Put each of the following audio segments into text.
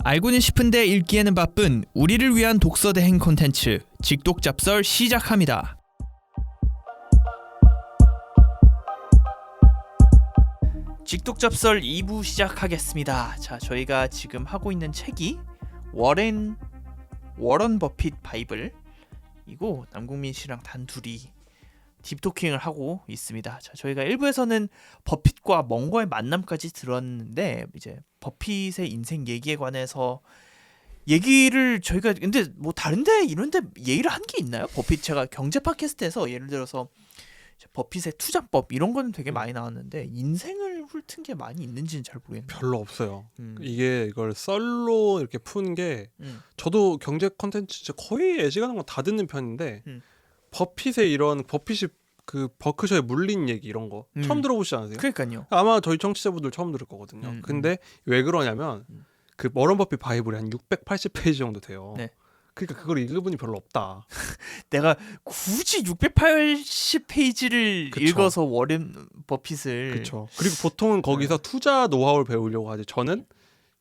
알고는 싶은데 읽기에는 바쁜 우리를 위한 독서 대행 콘텐츠 직독잡설 시작합니다. 직독잡설 2부 시작하겠습니다. 자, 저희가 지금 하고 있는 책이 워런 버핏 바이블이고 남궁민 씨랑 단둘이 딥토킹을 하고 있습니다. 자, 저희가 1부에서는 버핏과 멍거의 만남까지 들었는데 이제 버핏의 인생 얘기에 관해서 얘기를 저희가 근데 뭐 다른데 이런데 얘기를 한 게 있나요? 버핏 제가 경제 팟캐스트에서 예를 들어서 버핏의 투자법 이런 거는 되게 많이 나왔는데 인생을 훑은 게 많이 있는지는 잘 모르겠네요. 별로 없어요. 이게 이걸 썰로 이렇게 푼 게 저도 경제 콘텐츠 거의 애지간한 건 다 듣는 편인데 버핏의 이런 버핏이 그 버크셔에 물린 얘기 이런 거 처음 들어보시지 않으세요? 그러니까요. 아마 저희 청취자분들 처음 들을 거거든요. 근데 왜 그러냐면 그 워런 버핏 바이블이 한 680페이지 정도 돼요. 네. 그러니까 그걸 읽을 분이 별로 없다. 내가 굳이 680페이지를 읽어서 워런 버핏을 그렇죠. 그리고 보통은 거기서 투자 노하우를 배우려고 하지. 저는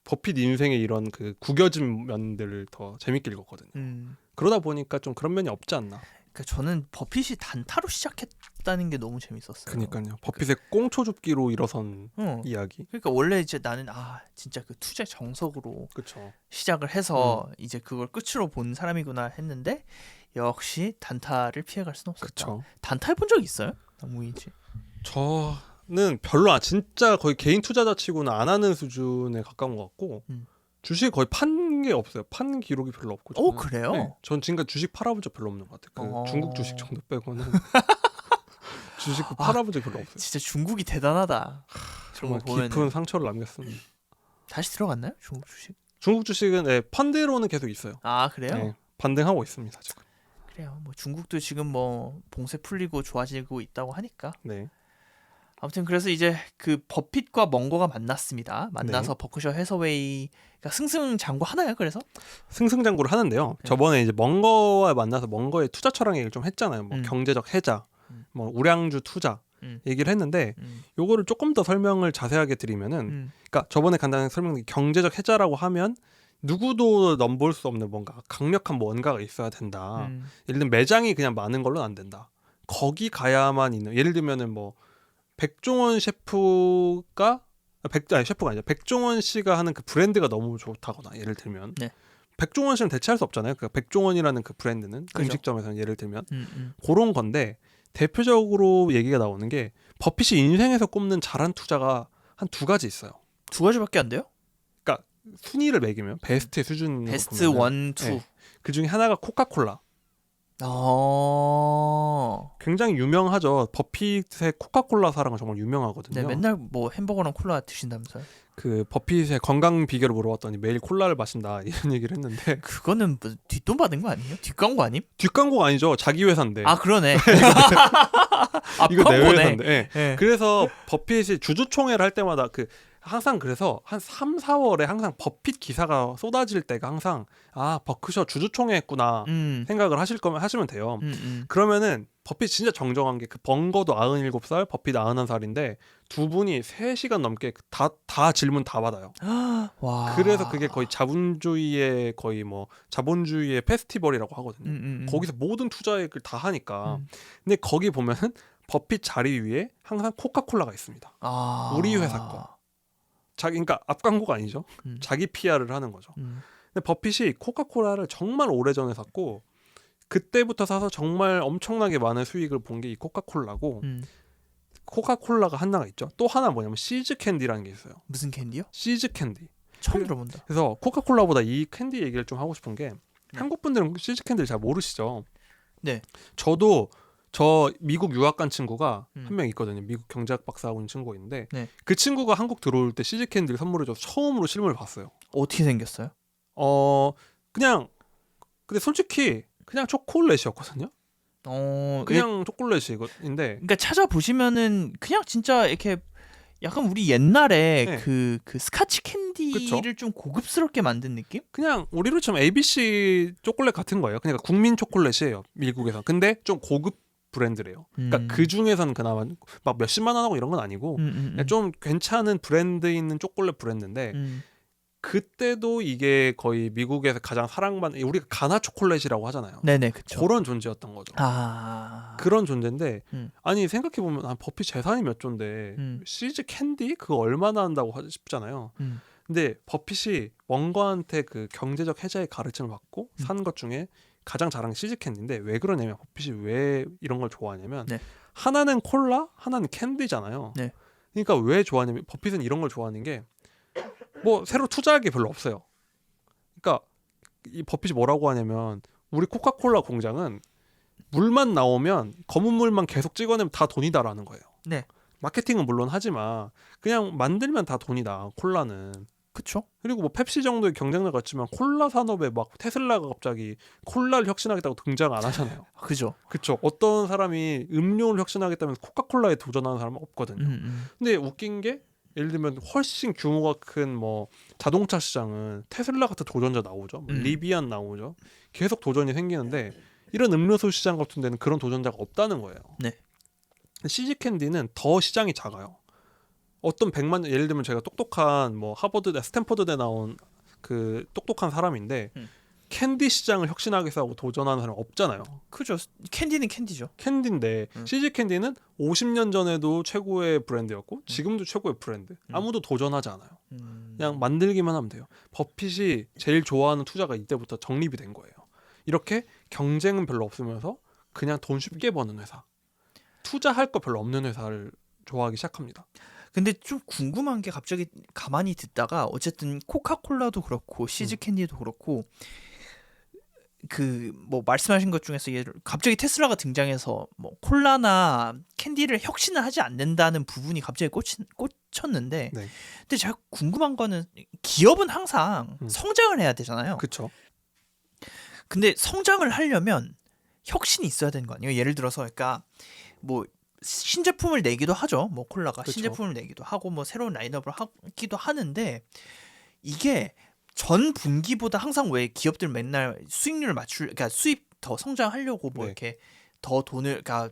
버핏 인생의 이런 그 구겨진 면들을 더 재밌게 읽었거든요. 그러다 보니까 좀 그런 면이 없지 않나. 그러니까 저는 버핏이 단타로 시작했다는 게 너무 재밌었어요. 그러니까요. 버핏의 꽁초 줍기로 일어선 이야기. 그러니까 원래 이제 나는 진짜 그 투자 정석으로 그쵸. 시작을 해서 이제 그걸 끝으로 본 사람이구나 했는데 역시 단타를 피해갈 수는 없었다. 그쵸. 단타 해본 적 있어요? 무이지. 저는 별로 진짜 거의 개인 투자자 치고는 안 하는 수준에 가까운 것 같고 주식 거의 판 게 없어요. 판 기록이 별로 없고. 저는. 그래요? 네. 전 지금까지 주식 팔아본 적 별로 없는 것 같아요. 그 중국 주식 정도 빼고는 주식 팔아본 적 별로 없어요. 진짜 중국이 대단하다. 정말 깊은 상처를 남겼습니다. 다시 들어갔나요? 중국 주식? 중국 주식은 펀드로는 계속 있어요. 그래요? 네, 반등하고 있습니다 지금. 그래요. 뭐 중국도 지금 뭐 봉쇄 풀리고 좋아지고 있다고 하니까. 네. 아무튼 그래서 이제 그 버핏과 멍거가 만났습니다. 만나서 네. 버크셔 해서웨이가 승승장구하나요? 그래서 승승장구를 하는데요. 네. 저번에 이제 멍거와 만나서 멍거의 투자 철학 얘기를 좀 했잖아요. 뭐 경제적 해자, 뭐 우량주 투자 얘기를 했는데 요거를 조금 더 설명을 자세하게 드리면은, 그러니까 저번에 간단히 설명드린 경제적 해자라고 하면 누구도 넘볼 수 없는 뭔가 강력한 뭔가가 있어야 된다. 예를 들면 매장이 그냥 많은 걸로는 안 된다. 거기 가야만 있는. 예를 들면은 뭐 백종원 셰프가 셰프가 아니라 백종원 씨가 하는 그 브랜드가 너무 좋다거나 예를 들면 백종원 씨는 대체할 수 없잖아요. 그 백종원이라는 그 브랜드는 그렇죠. 음식점에서는 예를 들면 그런 건데 대표적으로 얘기가 나오는 게 버핏이 인생에서 꼽는 잘한 투자가 한 두 가지 있어요. 두 가지밖에 안 돼요? 그러니까 순위를 매기면 베스트의 수준 베스트 1, 2 그 중에 하나가 코카콜라. 굉장히 유명하죠. 버핏의 코카콜라 사랑은 정말 유명하거든요. 네, 맨날 뭐 햄버거랑 콜라 드신다면서요? 그 버핏의 건강 비결을 물어봤더니 매일 콜라를 마신다 이런 얘기를 했는데 그거는 뭐 뒷돈 받은 거 아니에요? 뒷광고 아님? 뒷광고가 아니죠. 자기 회사인데. 그러네. 이거 내 회사인데. 네. 그래서 버핏이 주주총회를 할 때마다 항상 그래서 한 3, 4월에 항상 버핏 기사가 쏟아질 때가 항상 버크셔 주주총회 했구나 생각을 하실 거면 하시면 돼요. 그러면은 버핏 진짜 정정한 게 그 벙거도 97살, 버핏 91살인데 두 분이 3시간 넘게 다 질문 다 받아요. 와. 그래서 그게 거의 자본주의의 거의 뭐 자본주의의 페스티벌이라고 하거든요. 거기서 모든 투자 얘기를 다 하니까. 근데 거기 보면은 버핏 자리 위에 항상 코카콜라가 있습니다. 우리 회사 거. 그러니까 앞광고가 아니죠. 자기 PR을 하는 거죠. 근데 버핏이 코카콜라를 정말 오래전에 샀고 그때부터 사서 정말 엄청나게 많은 수익을 본 게 이 코카콜라고 코카콜라가 하나가 있죠. 또 하나 뭐냐면 시즈 캔디라는 게 있어요. 무슨 캔디요? 시즈 캔디. 처음 들어본다. 그래서 코카콜라보다 이 캔디 얘기를 좀 하고 싶은 게 한국 분들은 시즈 캔디를 잘 모르시죠. 네. 저도 저 미국 유학 간 친구가 한 명 있거든요. 미국 경제학 박사 하고 있는 친구가 있는데 그 친구가 한국 들어올 때 시즈 캔디를 선물해줘서 처음으로 실물을 봤어요. 어떻게 생겼어요? 그냥 근데 솔직히 그냥 초콜릿이었거든요. 그냥 초콜릿인데. 그러니까 찾아보시면은 그냥 진짜 이렇게 약간 우리 옛날에 그 스카치 캔디를 그쵸? 좀 고급스럽게 만든 느낌? 그냥 우리로 치면 ABC 초콜릿 같은 거예요. 그러니까 국민 초콜릿이에요. 미국에서. 근데 좀 고급 브랜드래요. 그러니까 그 중에서는 그나마 막 몇십만 원 하고 이런 건 아니고 좀 괜찮은 브랜드 있는 초콜릿 브랜드인데 그때도 이게 거의 미국에서 가장 사랑받는 우리가 가나 초콜릿이라고 하잖아요. 네네, 그쵸. 그런 존재였던 거죠. 그런 존재인데 아니 생각해 보면 버피 재산이 몇 조인데 시즈 캔디 그거 얼마나 한다고 싶잖아요. 근데 버핏이 원거한테 그 경제적 해자의 가르침을 받고 산 것 중에 가장 잘한 게 시즈 캔디인데 왜 그러냐면 버핏이 왜 이런 걸 좋아하냐면 네. 하나는 콜라, 하나는 캔디잖아요. 네. 그러니까 왜 좋아하냐면 버핏은 이런 걸 좋아하는 게 뭐 새로 투자할 게 별로 없어요. 그러니까 이 버핏이 뭐라고 하냐면 우리 코카콜라 공장은 물만 나오면 검은 물만 계속 찍어내면 다 돈이다라는 거예요. 네. 마케팅은 물론 하지만 그냥 만들면 다 돈이다. 콜라는. 그쵸? 그리고 뭐 펩시 정도의 경쟁력 같지만 콜라 산업에 막 테슬라가 갑자기 콜라를 혁신하겠다고 등장 안 하잖아요. 그죠. 그쵸. 어떤 사람이 음료를 혁신하겠다면 코카콜라에 도전하는 사람은 없거든요. 근데 웃긴 게 예를 들면 훨씬 규모가 큰 뭐 자동차 시장은 테슬라 같은 도전자 나오죠. 뭐 리비안 나오죠. 계속 도전이 생기는데 이런 음료수 시장 같은 데는 그런 도전자가 없다는 거예요. 네. 시즈 캔디는 더 시장이 작아요. 어떤 100만 예를 들면 제가 똑똑한 뭐 하버드대 스탠퍼드대 나온 그 똑똑한 사람인데 캔디 시장을 혁신하겠다고 도전하는 사람 없잖아요. 그죠. 캔디는 캔디죠. 캔디인데 시즈 캔디는 50년 전에도 최고의 브랜드였고 지금도 최고의 브랜드. 아무도 도전하지 않아요. 그냥 만들기만 하면 돼요. 버핏이 제일 좋아하는 투자가 이때부터 정립이 된 거예요. 이렇게 경쟁은 별로 없으면서 그냥 돈 쉽게 버는 회사. 투자할 거 별로 없는 회사를 좋아하기 시작합니다. 근데 좀 궁금한 게 갑자기 가만히 듣다가 어쨌든 코카콜라도 그렇고 시즈 캔디도 그렇고 그 뭐 말씀하신 것 중에서 갑자기 테슬라가 등장해서 뭐 콜라나 캔디를 혁신을 하지 않는다는 부분이 갑자기 꽂혔는데 네. 근데 제가 궁금한 거는 기업은 항상 성장을 해야 되잖아요. 그렇죠. 근데 성장을 하려면 혁신이 있어야 되는 거 아니에요? 예를 들어서 그러니까 뭐 신제품을 내기도 하죠. 뭐 콜라가 그쵸. 신제품을 내기도 하고 뭐 새로운 라인업을 하기도 하는데 이게 전 분기보다 항상 왜 기업들 맨날 수익률을 그러니까 수입 더 성장하려고 뭐 네. 이렇게 더 돈을 그러니까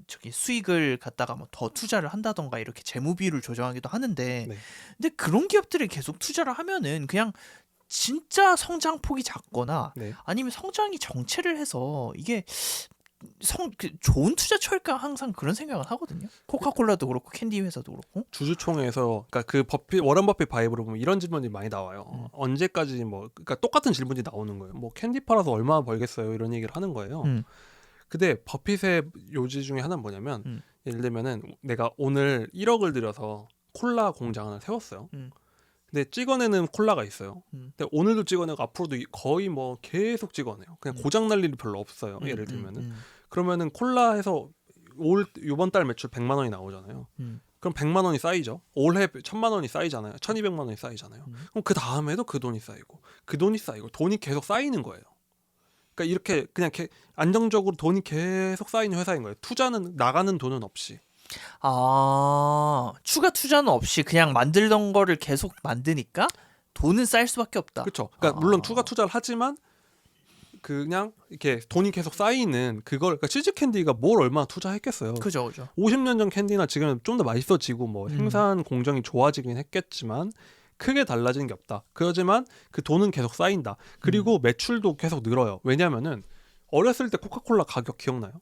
저기 수익을 갖다가 뭐 더 투자를 한다던가 이렇게 재무 비율을 조정하기도 하는데 네. 근데 그런 기업들이 계속 투자를 하면은 그냥 진짜 성장폭이 작거나 네. 아니면 성장이 정체를 해서 이게 좋은 투자처일까 항상 그런 생각을 하거든요. 코카콜라도 그렇고 캔디 회사도 그렇고. 주주총회에서 그러니까 그 워런 버핏 바이브로 보면 이런 질문이 많이 나와요. 언제까지 뭐 그러니까 똑같은 질문이 나오는 거예요. 뭐 캔디 팔아서 얼마나 벌겠어요? 이런 얘기를 하는 거예요. 근데 버핏의 요지 중에 하나는 뭐냐면 예를 들면은 내가 오늘 1억을 들여서 콜라 공장 하나 세웠어요. 근데 찍어내는 콜라가 있어요. 근데 오늘도 찍어내고 앞으로도 거의 뭐 계속 찍어내요. 그냥 고장 날 일이 별로 없어요. 예를 들면은 그러면은 콜라에서 이번 달 매출 100만 원이 나오잖아요. 그럼 100만 원이 쌓이죠. 올해 1000만 원이 쌓이잖아요. 1200만 원이 쌓이잖아요. 그럼 그 다음에도 그 돈이 쌓이고 그 돈이 쌓이고 돈이 계속 쌓이는 거예요. 그러니까 이렇게 그냥 안정적으로 돈이 계속 쌓이는 회사인 거예요. 투자는 나가는 돈은 없이. 추가 투자는 없이 그냥 만들던 거를 계속 만드니까 돈은 쌓일 수밖에 없다. 그렇죠. 그러니까 물론 추가 투자를 하지만 그냥 이렇게 돈이 계속 쌓이는 그걸 그러니까 치즈 캔디가 뭘 얼마나 투자했겠어요. 그죠. 50년 전 캔디나 지금은 좀 더 맛있어지고 뭐 생산 공정이 좋아지긴 했겠지만 크게 달라지는 게 없다. 그러지만 그 돈은 계속 쌓인다. 그리고 매출도 계속 늘어요. 왜냐하면은 어렸을 때 코카콜라 가격 기억나요?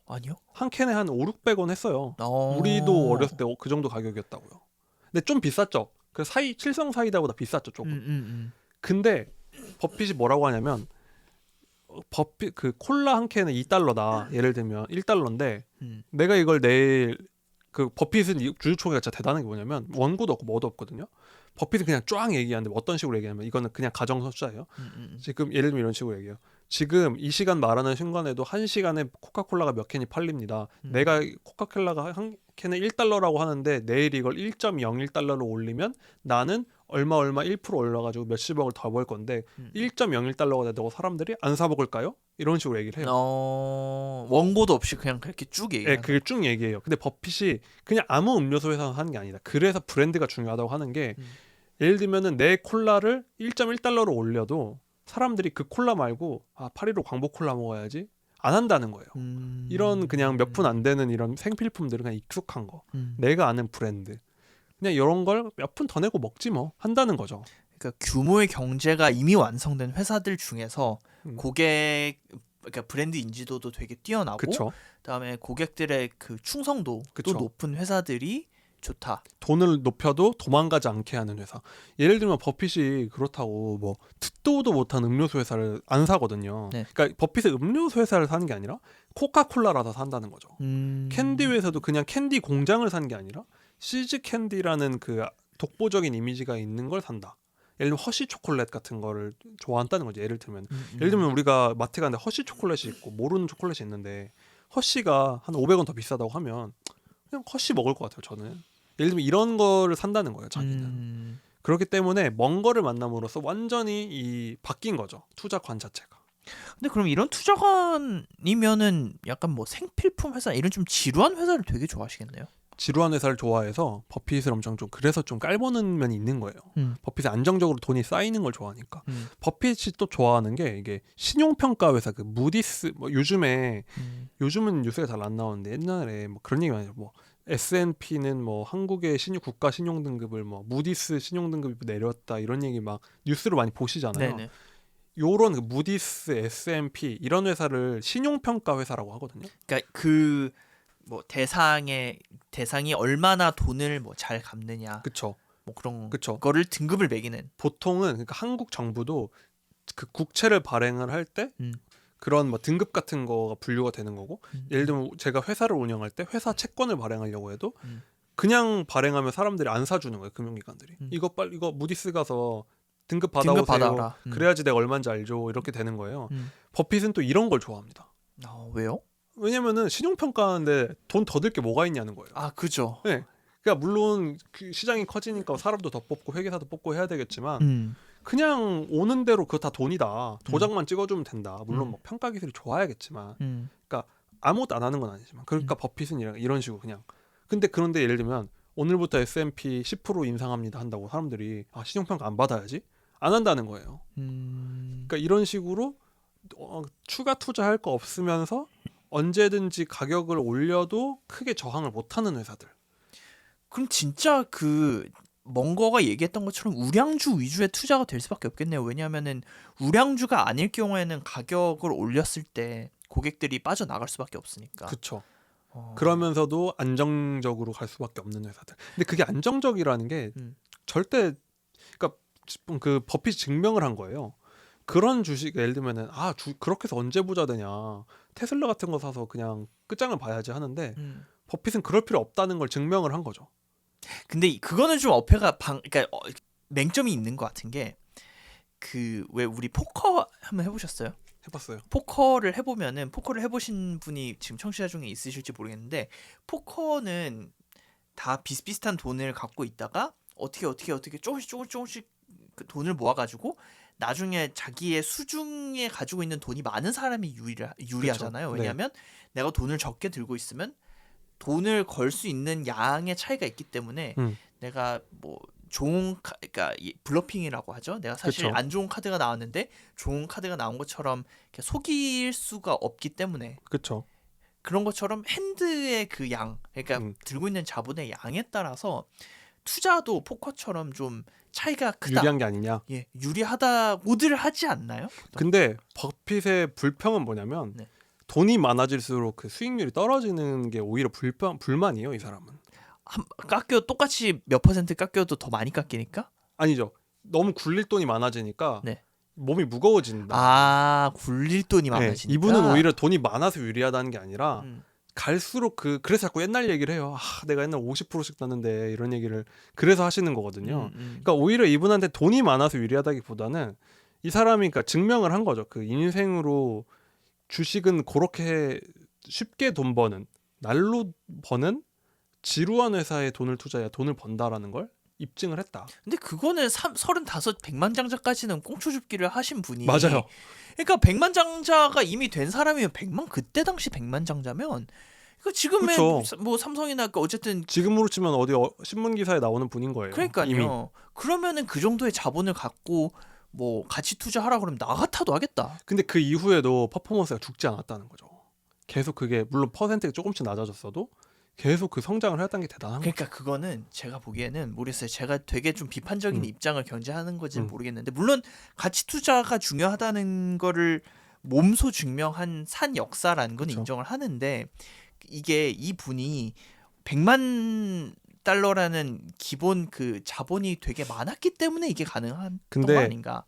아니요. 한 캔에 한 5,600원 했어요. 우리도 어렸을 때 그 정도 가격이었다고요. 근데 좀 비쌌죠. 그 칠성 사이다보다 비쌌죠, 조금. 근데 버핏이 뭐라고 하냐면 버핏 그 콜라 한 캔에 $2다. 예를 들면 1달러인데 내가 이걸 내일 그 버핏은 주주총회가 진짜 대단한 게 뭐냐면 원고도 없고 뭐도 없거든요. 버핏은 그냥 쫙 얘기하는데 어떤 식으로 얘기하냐면 이거는 그냥 가정 숫자예요. 지금 예를 들면 이런 식으로 얘기해요. 지금 이 시간 말하는 순간에도 한 시간에 코카콜라가 몇 캔이 팔립니다. 내가 코카콜라가 한 캔에 $1라고 하는데 내일 이걸 1.01달러로 올리면 나는 얼마 1% 올라가지고 몇십억을 더 벌 건데 1.01달러가 돼도 사람들이 안 사 먹을까요? 이런 식으로 얘기를 해요. 원고도 없이 그냥 그렇게 쭉 얘기해요. 네, 그게 쭉 얘기해요. 근데 버핏이 그냥 아무 음료수 회사에서 하는 게 아니다. 그래서 브랜드가 중요하다고 하는 게 예를 들면은 내 콜라를 1.1달러로 올려도 사람들이 그 콜라 말고 815 광복 콜라 먹어야지 안 한다는 거예요. 이런 그냥 몇 푼 안 되는 이런 생필품들은 그냥 익숙한 거. 내가 아는 브랜드. 그냥 이런 걸 몇 푼 더 내고 먹지 뭐 한다는 거죠. 그러니까 규모의 경제가 이미 완성된 회사들 중에서 고객 그러니까 브랜드 인지도도 되게 뛰어나고 그쵸. 그다음에 고객들의 그 충성도도 그쵸. 높은 회사들이 좋다. 돈을 높여도 도망가지 않게 하는 회사. 예를 들면 버핏이 그렇다고 뭐 듣도도 못한 음료수 회사를 안 사거든요. 네. 그러니까 버핏의 음료수 회사를 사는 게 아니라 코카콜라라서 산다는 거죠. 캔디 회사도 그냥 캔디 공장을 산 게 아니라 시즈 캔디라는 그 독보적인 이미지가 있는 걸 산다. 예를 들면 허쉬 초콜릿 같은 거를 좋아한다는 거죠. 예를 들면 우리가 마트 가는데 허쉬 초콜릿이 있고 모르는 초콜릿이 있는데 허쉬가 한 500원 더 비싸다고 하면 그냥 허쉬 먹을 것 같아요. 저는. 예를 들면 이런 거를 산다는 거예요. 자기는. 그렇기 때문에 먼 거를 만남으로써 완전히 바뀐 거죠. 투자관 자체가. 근데 그럼 이런 투자관이면은 약간 뭐 생필품 회사 이런 좀 지루한 회사를 되게 좋아하시겠네요. 지루한 회사를 좋아해서 버핏을 엄청 좀 그래서 좀 깔보는 면이 있는 거예요. 버핏이 안정적으로 돈이 쌓이는 걸 좋아하니까. 버핏이 또 좋아하는 게 이게 신용평가 회사 그 무디스 뭐 요즘은 뉴스에 잘 안 나오는데 옛날에 뭐 그런 얘기 많이 해요. 뭐 S&P는 뭐 한국의 국가 신용 등급을 뭐 무디스 신용 등급이 내렸다 이런 얘기 막 뉴스로 많이 보시잖아요. 네네. 요런 그 무디스, S&P 이런 회사를 신용평가 회사라고 하거든요. 그러니까 그 뭐 대상이 얼마나 돈을 뭐 잘 갚느냐. 그쵸. 뭐 그런 그쵸. 거를 등급을 매기는. 보통은 그러니까 한국 정부도 그 국채를 발행을 할 때 그런 뭐 등급 같은 거가 분류가 되는 거고 예를 들면 제가 회사를 운영할 때 회사 채권을 발행하려고 해도 그냥 발행하면 사람들이 안 사주는 거예요. 금융기관들이. 이거 무디스 가서 등급 받아오세요. 받아라. 그래야지 내가 얼마인지 알죠. 이렇게 되는 거예요. 버핏은 또 이런 걸 좋아합니다. 왜요? 왜냐면은 신용평가하는데 돈 더 들 게 뭐가 있냐는 거예요. 아, 그죠. 네. 그러니까 물론 그 시장이 커지니까 사람도 더 뽑고 회계사도 뽑고 해야 되겠지만 그냥 오는 대로 그거 다 돈이다. 도장만 찍어주면 된다. 물론 뭐 평가 기술이 좋아야겠지만 그러니까 아무것도 안 하는 건 아니지만 그러니까 버핏은 이런 식으로 그냥 그런데 예를 들면 오늘부터 S&P 10% 인상합니다 한다고 사람들이 신용평가 안 받아야지? 안 한다는 거예요. 그러니까 이런 식으로 추가 투자할 거 없으면서 언제든지 가격을 올려도 크게 저항을 못하는 회사들. 그럼 진짜 그 멍거가 얘기했던 것처럼 우량주 위주의 투자가 될 수밖에 없겠네요. 왜냐하면은 우량주가 아닐 경우에는 가격을 올렸을 때 고객들이 빠져나갈 수밖에 없으니까. 그렇죠. 그러면서도 안정적으로 갈 수밖에 없는 회사들. 근데 그게 안정적이라는 게 절대 그러니까 그 버핏이 증명을 한 거예요. 그런 주식 예를 들면은 그렇게 해서 언제 부자 되냐. 테슬라 같은 거 사서 그냥 끝장을 봐야지 하는데 버핏은 그럴 필요 없다는 걸 증명을 한 거죠. 근데 그거는 좀 그러니까 맹점이 있는 것 같은 게 그 왜 우리 포커 한번 해보셨어요? 해봤어요. 포커를 해보신 분이 지금 청취자 중에 있으실지 모르겠는데 포커는 다 비슷비슷한 돈을 갖고 있다가 어떻게 조금씩 그 돈을 모아가지고 나중에 자기의 수중에 가지고 있는 돈이 많은 사람이 유리하잖아요. 그렇죠. 왜냐하면 내가 돈을 적게 들고 있으면 돈을 걸 수 있는 양의 차이가 있기 때문에 내가 뭐 그러니까 블러핑이라고 하죠. 내가 사실 그쵸. 안 좋은 카드가 나왔는데 좋은 카드가 나온 것처럼 이렇게 속일 수가 없기 때문에 그렇죠. 그런 것처럼 핸드의 그 양, 그러니까 들고 있는 자본의 양에 따라서 투자도 포커처럼 좀 차이가 크다. 유리한 게 아니냐. 예, 유리하다고들 하지 않나요? 근데 버핏의 불평은 뭐냐면 네. 돈이 많아질수록 그 수익률이 떨어지는 게 오히려 불만이에요. 이 사람은. 똑같이 몇 퍼센트 깎여도 더 많이 깎이니까? 아니죠. 너무 굴릴 돈이 많아지니까 네. 몸이 무거워진다. 굴릴 돈이 많아지니까. 이분은 오히려 돈이 많아서 유리하다는 게 아니라 갈수록 그래서 자꾸 옛날 얘기를 해요. 내가 옛날 50%씩 났는데 이런 얘기를 그래서 하시는 거거든요. 그러니까 오히려 이분한테 돈이 많아서 유리하다기보다는 이 사람이 그러니까 증명을 한 거죠. 그 인생으로 주식은 그렇게 쉽게 돈 버는 날로 버는 지루한 회사에 돈을 투자해야 돈을 번다라는 걸 입증을 했다. 근데 그거는 100만장자까지는 꽁초줍기를 하신 분이 맞아요. 그러니까 100만장자가 이미 된 사람이면 그때 당시 100만장자면 그 지금의 그쵸. 뭐 삼성이나 어쨌든 지금으로 치면 어디 신문 기사에 나오는 분인 거예요. 그러니까요. 이미. 그러면은 그 정도의 자본을 갖고 뭐 같이 투자하라 그러면 나 같아도 하겠다. 근데 그 이후에도 퍼포먼스가 죽지 않았다는 거죠. 계속 그게 물론 퍼센트가 조금씩 낮아졌어도 계속 그 성장을 해왔다는 게 대단한 거죠. 그러니까 그거는 제가 보기에는 모르겠어요. 제가 되게 좀 비판적인 입장을 견지하는 건지는 음. 모르겠는데 물론 가치 투자가 중요하다는 거를 몸소 증명한 산 역사라는 건 그쵸. 인정을 하는데 이게 이 분이 100만 달러라는 기본 그 자본이 되게 많았기 때문에 이게 가능한 근데 거 아닌가?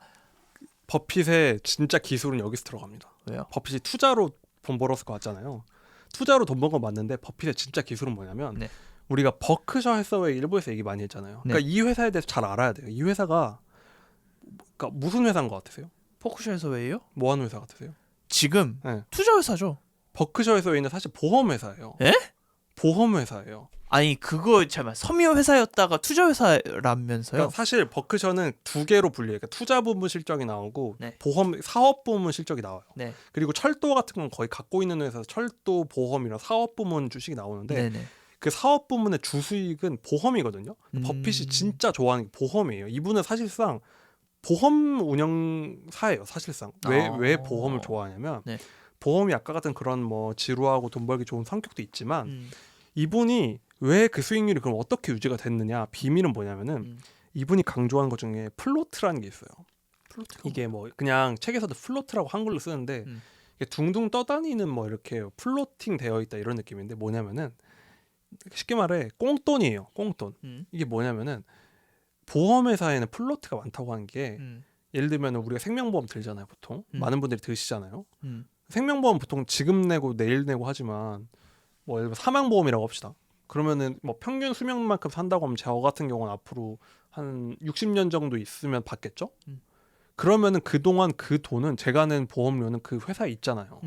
버핏의 진짜 기술은 여기서 들어갑니다. 왜요? 버핏이 투자로 돈 벌었을 것 같잖아요. 투자로 돈 번 건 맞는데 버핏의 진짜 기술은 뭐냐면 네. 우리가 버크셔 해서웨이 일부에서 얘기 많이 했잖아요. 네. 그러니까 이 회사에 대해서 잘 알아야 돼요. 이 회사가 그러니까 무슨 회사인 것 같으세요? 포크셔에서 왜요? 뭐 하는 회사 같으세요? 지금 네. 투자 회사죠. 버크셔 해서웨이는 사실 보험 회사예요. 에? 보험 회사예요. 아니 그거 잠깐 섬유 회사였다가 투자 회사라면서요? 그러니까 사실 버크셔는 두 개로 분리해요. 그러니까 투자 부분 실적이 나오고 네. 보험 사업 부문 실적이 나와요. 네. 그리고 철도 같은 건 거의 갖고 있는 회사에서 철도 보험이랑 사업 부문 주식이 나오는데 네네. 그 사업 부문의 주수익은 보험이거든요. 버핏이 진짜 좋아하는 게 보험이에요. 이분은 사실상 보험 운영사예요. 사실상 왜 보험을 좋아하냐면 네. 보험이 아까 같은 그런 뭐 지루하고 돈 벌기 좋은 성격도 있지만 이분이 왜 그 수익률이 그럼 어떻게 유지가 됐느냐 비밀은 뭐냐면은 이분이 강조하는 것 중에 플로트라는 게 있어요. 이게 뭐 그냥 책에서도 플로트라고 한글로 쓰는데 이게 둥둥 떠다니는 뭐 이렇게 플로팅 되어 있다 이런 느낌인데 뭐냐면은 쉽게 말해 꽁돈이에요. 꽁돈. 이게 뭐냐면은 보험회사에는 플로트가 많다고 하는 게 예를 들면 우리가 생명보험 들잖아요. 보통 많은 분들이 드시잖아요. 생명보험 보통 지금 내고 내일 내고 하지만 뭐 예를 들어 사망보험이라고 합시다. 그러면은 뭐 평균 수명만큼 산다고 하면 저 같은 경우는 앞으로 한 60년 정도 있으면 받겠죠? 그러면은 그동안 그 돈은 제가 낸 보험료는 그 회사에 있잖아요.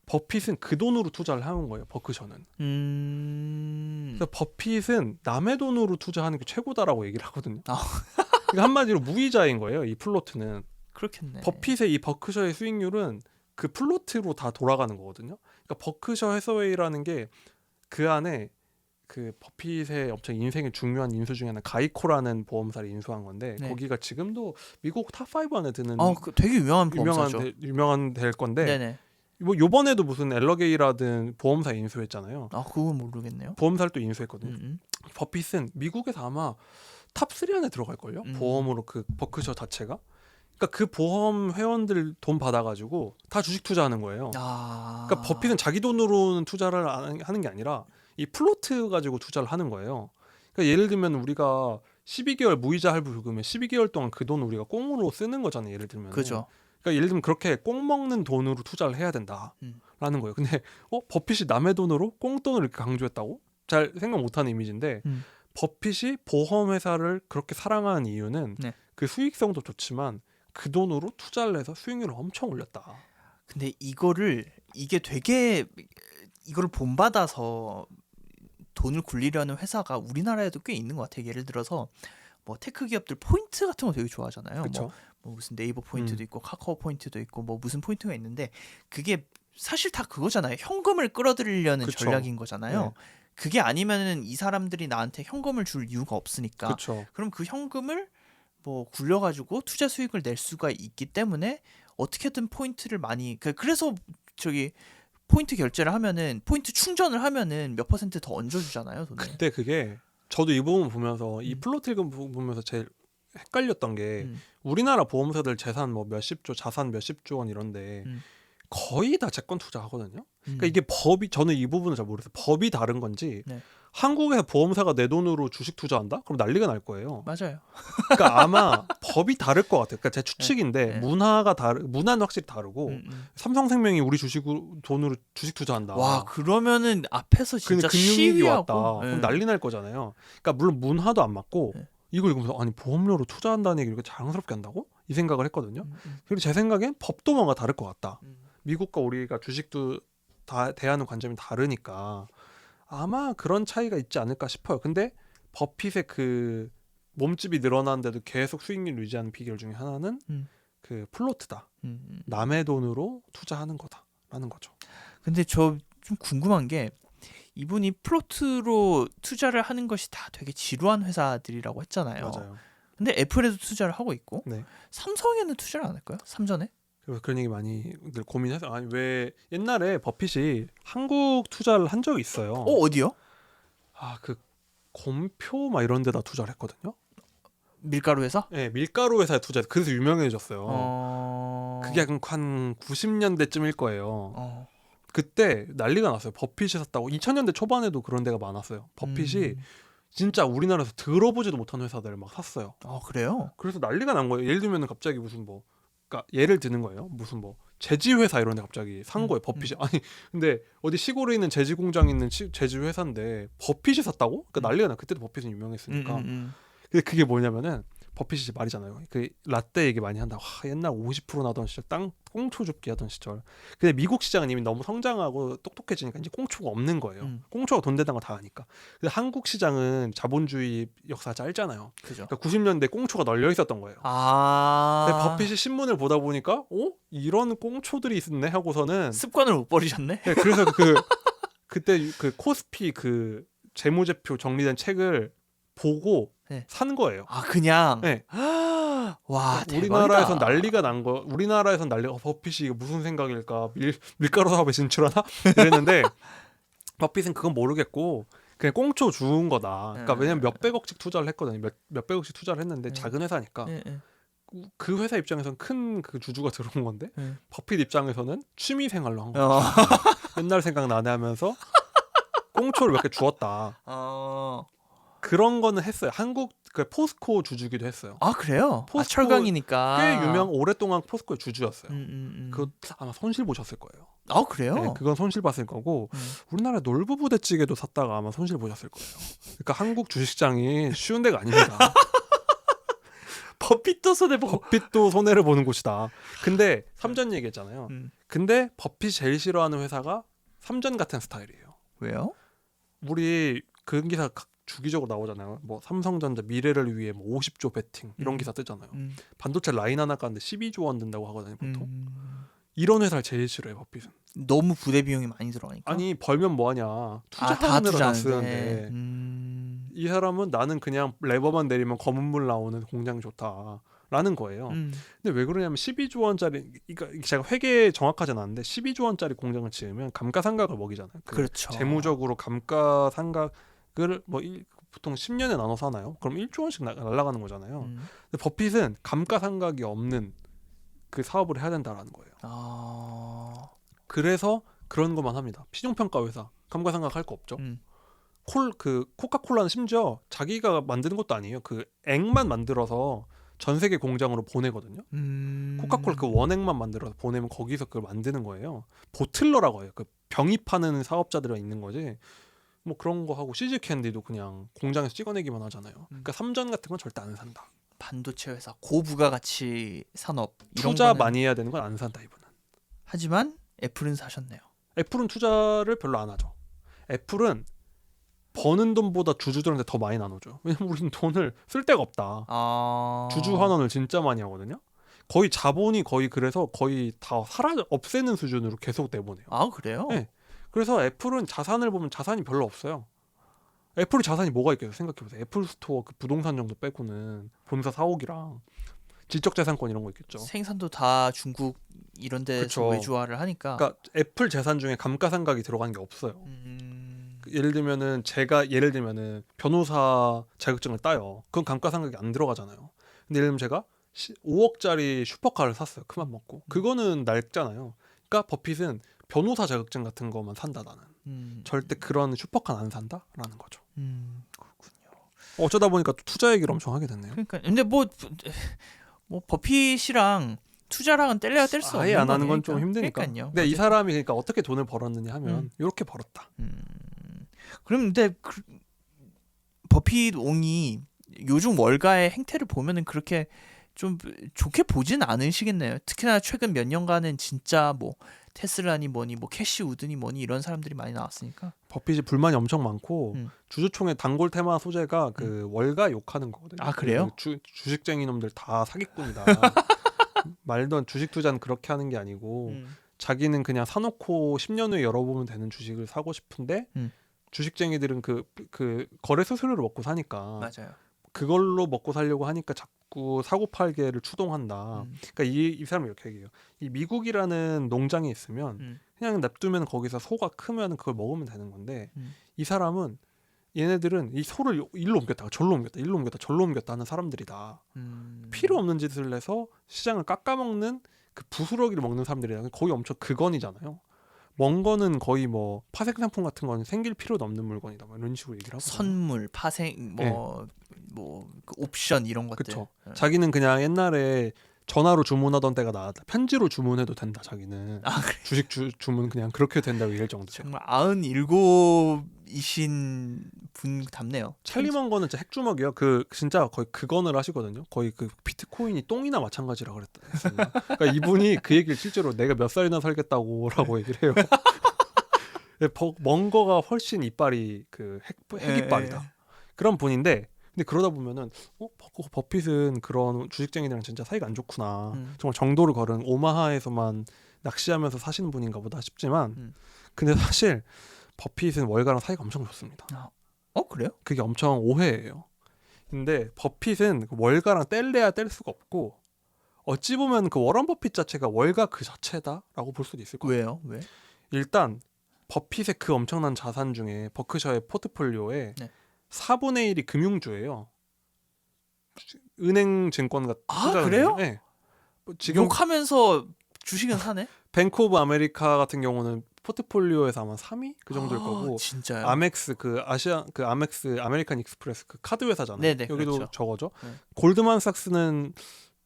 버핏은 그 돈으로 투자를 하는 거예요. 버크셔는. 그래서 버핏은 남의 돈으로 투자하는 게 최고다라고 얘기를 하거든요. 그러니까 한마디로 무이자인 거예요. 이 플로트는. 그렇겠네. 버핏의 이 버크셔의 수익률은 그 플로트로 다 돌아가는 거거든요. 그러니까 버크셔 해서웨이라는 게 그 안에 그 버핏의 엄청 인생의 중요한 인수 중에 하나 가이코라는 보험사를 인수한 건데 네. 거기가 지금도 미국 탑5 안에 드는 그 되게 유명한 보험사죠. 유명한 될 건데 네네. 뭐 요번에도 무슨 엘러게이라든 보험사 인수했잖아요. 그건 모르겠네요. 보험사를 또 인수했거든요. 버핏은 미국에서 아마 탑3 안에 들어갈걸요. 보험으로 그 버크셔 자체가. 그러니까 그 보험 회원들 돈 받아가지고 다 주식 투자하는 거예요. 그러니까 버핏은 자기 돈으로는 투자를 하는 게 아니라 이 플로트 가지고 투자를 하는 거예요. 그러니까 예를 들면 우리가 12개월 무이자 할부 불금에 12개월 동안 그 돈 우리가 꽁으로 쓰는 거잖아요. 예를 들면. 그죠. 그러니까 예를 들면 그렇게 꽁 먹는 돈으로 투자를 해야 된다라는 거예요. 근데 버핏이 남의 돈으로 꽁돈을 이렇게 강조했다고? 잘 생각 못하는 이미지인데 버핏이 보험 회사를 그렇게 사랑하는 이유는 네. 그 수익성도 좋지만 그 돈으로 투자를 해서 수익률을 엄청 올렸다. 근데 이게 되게 이걸 본받아서 돈을 굴리려는 회사가 우리나라에도 꽤 있는 것 같아요. 예를 들어서 뭐 테크 기업들 포인트 같은 거 되게 좋아하잖아요. 그렇죠. 뭐 무슨 네이버 포인트도 있고 카카오 포인트도 있고 뭐 무슨 포인트가 있는데 그게 사실 다 그거잖아요. 현금을 끌어들이려는 그쵸. 전략인 거잖아요. 네. 그게 아니면은 이 사람들이 나한테 현금을 줄 이유가 없으니까. 그렇죠. 그럼 그 현금을 뭐 굴려가지고 투자 수익을 낼 수가 있기 때문에 어떻게든 포인트를 많이 그래서 저기 포인트 결제를 하면은 포인트 충전을 하면은 몇 퍼센트 더 얹어주잖아요. 돈을. 근데 그게 저도 이 부분 보면서 이 플로트 읽은 부분 보면서 제일 헷갈렸던 게 우리나라 보험사들 재산 뭐 몇십조 자산 몇십조 원 이런데 거의 다 채권 투자하거든요. 그러니까 이게 법이 저는 이 부분을 잘 모르겠어요. 법이 다른 건지 네. 한국에서 보험사가 내 돈으로 주식 투자한다? 그럼 난리가 날 거예요. 맞아요. 그러니까 아마 법이 다를 것 같아요. 그러니까 제 추측인데 네. 문화는 확실히 다르고 삼성생명이 우리 돈으로 주식 투자한다. 와 그러면은 앞에서 진짜 금융위기 왔다. 시위하고 그럼 난리 날 거잖아요. 그러니까 물론 문화도 안 맞고 이걸 읽으면서 아니 보험료로 투자한다는 얘기를 이렇게 자랑스럽게 한다고? 이 생각을 했거든요. 그리고 제 생각엔 법도 뭔가 다를 것 같다. 미국과 우리가 주식도 다 대하는 관점이 다르니까 아마 그런 차이가 있지 않을까 싶어요. 근데 버핏의 그 몸집이 늘어나는데도 계속 수익률 유지하는 비결 중에 하나는 그 플로트다. 남의 돈으로 투자하는 거다라는 거죠. 근데 저 좀 궁금한 게 이분이 플로트로 투자를 하는 것이 다 되게 지루한 회사들이라고 했잖아요. 맞아요. 근데 애플에도 투자를 하고 있고 네. 삼성에는 투자를 안 할까요? 삼전에? 그래서 그런 얘기 많이 늘 고민해서 아니 왜 옛날에 버핏이 한국 투자를 한 적이 있어요. 어디요? 그 곰표 막 이런 데다 투자를 했거든요. 밀가루 회사? 네, 밀가루 회사에 투자해서 그래서 유명해졌어요. 그게 한 90년대쯤일 거예요. 그때 난리가 났어요. 버핏이 샀다고. 2000년대 초반에도 그런 데가 많았어요. 버핏이 진짜 우리나라에서 들어보지도 못한 회사들을 막 샀어요. 그래요? 그래서 난리가 난 거예요. 예를 들면 갑자기 무슨 뭐, 그러니까 예를 드는 거예요. 무슨 뭐 제지 회사 이런 데 갑자기 산 거예요. 버핏이. 아니 근데 어디 시골에 있는 제지 공장 있는 제지 회사인데 버핏이 샀다고? 그러니까 난리가 나. 그때도 버핏은 유명했으니까. 근데 그게 뭐냐면은 버핏이 말이잖아요. 그 라떼 얘기 많이 한다. 옛날 50% 나던 시절, 땅 꽁초 줍기 하던 시절. 근데 미국 시장은 이미 너무 성장하고 똑똑해지니까 이제 꽁초가 없는 거예요. 꽁초가 돈 되는 거 다 아니까. 근데 한국 시장은 자본주의 역사가 짧잖아요. 그죠. 그러니까 90년대 꽁초가 널려 있었던 거예요. 근데 버핏이 신문을 보다 보니까 이런 꽁초들이 있네 하고서는 습관을 못 버리셨네. 네, 그래서 그때 그 코스피 그 재무제표 정리된 책을 보고 네. 산 거예요. 그냥. 네. 와, 우리나라에선 난리가 난 거. 우리나라에선 난리가 버핏이 이거 무슨 생각일까? 밀가루 사업에 진출하나? 이랬는데 버핏은 그건 모르겠고 그냥 꽁초 주운 거다. 그러니까 왜냐면 몇백억씩 투자를 했거든요. 몇백억씩 투자를 했는데 작은 회사니까. 그 회사 입장에서는 큰 그 주주가 들어온 건데 버핏 입장에서는 취미 생활로 한 거예요. 옛날 생각 나네 하면서 꽁초를 몇 개 주었다. 그런 거는 했어요. 한국 그 포스코 주주기도 했어요. 그래요? 포스코 철강이니까 꽤 오랫동안 포스코의 주주였어요. 그 아마 손실 보셨을 거예요. 그래요? 네, 그건 손실 봤을 거고 우리나라 놀부부대찌개도 샀다가 아마 손실 보셨을 거예요. 그러니까 한국 주식시장이 쉬운 데가 아닙니다. 버핏도 손해보고 버핏도 손해를 보는 곳이다. 근데 삼전 얘기했잖아요. 근데 버핏이 제일 싫어하는 회사가 삼전 같은 스타일이에요. 왜요? 우리 그 기사 주기적으로 나오잖아요. 뭐 삼성전자 미래를 위해 뭐 50조 베팅 이런 기사 뜨잖아요. 반도체 라인 하나 가는데 12조 원 든다고 하거든요. 보통. 이런 회사를 제일 싫어해요. 버핏은. 너무 부대 비용이 많이 들어가니까. 아니 벌면 뭐하냐. 투자하는 데로 다 쓰는데. 이 사람은 나는 그냥 레버만 내리면 검은 물 나오는 공장이 좋다라는 거예요. 근데 왜 그러냐면 12조 원짜리 그러니까 제가 회계 정확하진 않은데 12조 원짜리 공장을 지으면 감가상각을 먹이잖아요. 그렇죠. 재무적으로 감가상각 을 보통 10년에 나눠서 하나요? 그럼 1조 원씩 날아가는 거잖아요. 근데 버핏은 감가상각이 없는 그 사업을 해야 된다라는 거예요. 그래서 그런 것만 합니다. 신용평가 회사 감가상각 할 거 없죠. 코카콜라는 심지어 자기가 만드는 것도 아니에요. 그 액만 만들어서 전 세계 공장으로 보내거든요. 코카콜라 그 원액만 만들어서 보내면 거기서 그걸 만드는 거예요. 보틀러라고 해요. 그 병이 파는 사업자들이 있는 거지. 뭐 그런 거 하고 CG 캔디도 그냥 공장에서 찍어내기만 하잖아요. 그러니까 삼전 같은 건 절대 안 산다. 반도체 회사 고부가가치 산업 이런 투자 거는... 많이 해야 되는 건 안 산다 이분은. 하지만 애플은 사셨네요. 애플은 투자를 별로 안 하죠. 애플은 버는 돈보다 주주들한테 더 많이 나눠줘요. 왜냐면 우리는 돈을 쓸 데가 없다. 주주 환원을 진짜 많이 하거든요. 거의 자본이 거의 그래서 거의 다 없애는 수준으로 계속 내보내요. 그래요? 네. 그래서 애플은 자산을 보면 자산이 별로 없어요. 애플이 자산이 뭐가 있겠어요? 생각해보세요. 애플 스토어 그 부동산 정도 빼고는 본사 사옥이랑 지적재산권 이런 거 있겠죠. 생산도 다 중국 이런 데서 그쵸. 외주화를 하니까. 그러니까 애플 재산 중에 감가상각이 들어간 게 없어요. 예를 들면은 변호사 자격증을 따요. 그건 감가상각이 안 들어가잖아요. 근데 예를 들면 제가 5억짜리 슈퍼카를 샀어요. 그만 먹고. 그거는 낡잖아요. 그러니까 버핏은 변호사 자격증 같은 거만 산다 나는. 절대 그런 슈퍼카는 안 산다라는 거죠. 그렇군요. 어쩌다 보니까 또 투자 얘기를 엄청 하게 됐네요. 그러니까 근데 뭐 버핏이랑 투자랑은 뗄래야 뗄 수 없는 아예 안 하는 건 좀 힘드니까. 그러니까요. 근데 이 사람이 그러니까 어떻게 돈을 벌었느냐 하면 이렇게 벌었다. 그럼 근데 버핏 옹이 요즘 월가의 행태를 보면은 그렇게 좀 좋게 보진 않으시겠네요. 특히나 최근 몇 년간은 진짜 뭐 테슬라니 뭐니 뭐 캐시 우드니 뭐니 이런 사람들이 많이 나왔으니까. 버핏이 불만이 엄청 많고 주주총회 단골 테마 소재가 그 월가 욕하는 거거든요. 그래요? 주식쟁이 놈들 다 사기꾼이다. 말던 주식 투자는 그렇게 하는 게 아니고 자기는 그냥 사놓고 10년 후에 열어보면 되는 주식을 사고 싶은데 주식쟁이들은 그 거래 수수료를 먹고 사니까 맞아요. 그걸로 먹고 살려고 하니까 자꾸 사고 팔게를 추동한다. 그러니까 이 사람이 이렇게 얘기해요. 이 미국이라는 농장이 있으면 그냥 냅두면 거기서 소가 크면 그걸 먹으면 되는 건데 이 사람은 얘네들은 이 소를 일로 옮겼다가 절로 옮겼다, 일로 옮겼다, 절로 옮겼다 하는 사람들이다. 필요 없는 짓을 해서 시장을 깎아먹는 그 부스러기를 먹는 사람들이랑 거의 엄청 극언이잖아요. 먼 거는 거의 뭐 파생 상품 같은 거는 생길 필요도 없는 물건이다. 뭐 이런 식으로 얘기를 하고. 선물, 파생, 그 옵션 이런 것들. 그렇죠. 자기는 그냥 옛날에 전화로 주문하던 때가 나왔다. 편지로 주문해도 된다. 자기는 그래? 주식 주문 그냥 그렇게 된다고 얘기할 정도죠. 정말 97이신 분답네요. 찰리먼 거는 진짜 핵주먹이에요. 그 진짜 거의 극언을 하시거든요. 거의 그 비트코인이 똥이나 마찬가지라 그랬다. 그러니까 이분이 그 얘기를 실제로 내가 몇 살이나 살겠다고라고 얘기를 해요. 먼 거가 훨씬 이빨이 그 핵이빨이다. 그런 분인데 근데 그러다 보면은 버핏은 그런 주식쟁이들이랑 진짜 사이가 안 좋구나. 정말 정도를 걸은 오마하에서만 낚시하면서 사시는 분인가 보다 싶지만 근데 사실 버핏은 월가랑 사이가 엄청 좋습니다. 그래요? 그게 엄청 오해예요. 근데 버핏은 월가랑 뗄래야 뗄 수가 없고 어찌 보면 그 워런 버핏 자체가 월가 그 자체다라고 볼 수도 있을 거예요. 왜요? 왜? 일단 버핏의 그 엄청난 자산 중에 버크셔의 포트폴리오에 4분의 1이 금융주예요. 은행 증권 같은. 그래요? 네. 지금 욕하면서 주식은 사네? 뱅크 오브 아메리카 같은 경우는 포트폴리오에서 아마 3위 그 정도일 거고. 진짜요? 아멕스 아멕스 아메리칸 익스프레스 그 카드 회사잖아요. 네네, 여기도 그렇죠. 저거죠. 골드만삭스는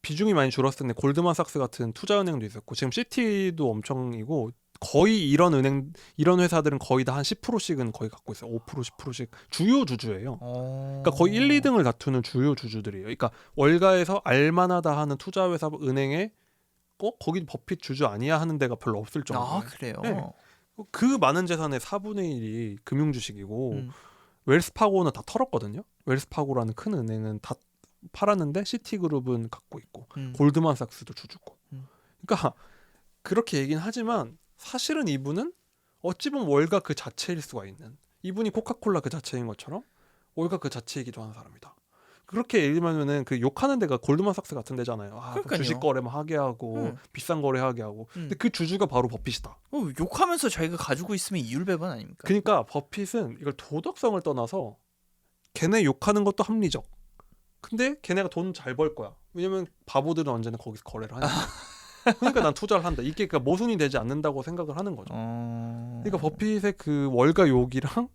비중이 많이 줄었을 텐데 골드만삭스 같은 투자은행도 있었고 지금 시티도 엄청이고 거의 이런 회사들은 거의 다 한 10%씩은 거의 갖고 있어요. 5% 10%씩 주요 주주예요. 그러니까 거의 1, 2등을 다투는 주요 주주들이에요. 그러니까 월가에서 알만하다 하는 투자 회사 은행에 거기 버핏 주주 아니야 하는 데가 별로 없을 정도예요. 그래요? 네. 그 많은 재산의 4분의 1이 금융 주식이고 웰스파고는 다 털었거든요. 웰스파고라는 큰 은행은 다 팔았는데 시티그룹은 갖고 있고 골드만삭스도 주주고. 그러니까 그렇게 얘기는 하지만 사실은 이분은 어찌 보면 월가 그 자체일 수가 있는 이분이 코카콜라 그 자체인 것처럼 월가 그 자체이기도 하는 사람이다. 그렇게 얘기하면은 그 욕하는 데가 골드만삭스 같은 데잖아요. 주식 거래만 하게 하고 비싼 거래 하게 하고. 근데 그 주주가 바로 버핏이다. 욕하면서 자기가 가지고 있으면 이율배반 아닙니까? 그러니까 버핏은 이걸 도덕성을 떠나서 걔네 욕하는 것도 합리적. 근데 걔네가 돈 잘 벌 거야. 왜냐면 바보들은 언제나 거기서 거래를 하니까. 그러니까 난 투자를 한다. 이게 그러니까 모순이 되지 않는다고 생각을 하는 거죠. 그러니까 버핏의 그 월가 욕이랑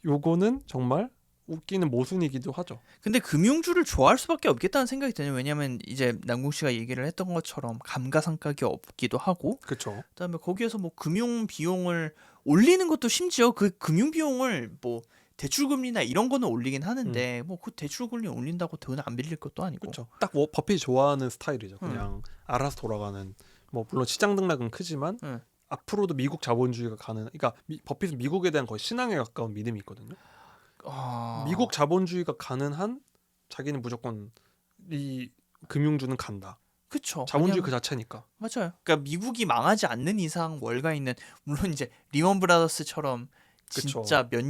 요거는 정말 웃기는 모순이기도 하죠. 근데 금융주를 좋아할 수밖에 없겠다는 생각이 드네요. 왜냐하면 이제 남궁 씨가 얘기를 했던 것처럼 감가상각이 없기도 하고, 그렇죠. 그다음에 거기에서 뭐 금융 비용을 올리는 것도 심지어 그 금융 비용을 뭐 대출금리나 이런 거는 올리긴 하는데 뭐 그 대출금리 올린다고 돈 안 빌릴 것도 아니고. 그렇죠. 딱 버핏이 좋아하는 스타일이죠. 그냥 알아서 돌아가는. 뭐 물론 시장 등락은 크지만 앞으로도 미국 자본주의가 그러니까 버핏은 미국에 대한 거의 신앙에 가까운 믿음이 있거든요. 미국 자본주의가 가는 한 자기는 무조건 이 금융주는 간다. 그렇죠. 자본주의 그 자체니까. 맞아요. 그러니까 미국이 망하지 않는 이상 월가 있는 물론 이제 리먼 브라더스처럼 진짜 몇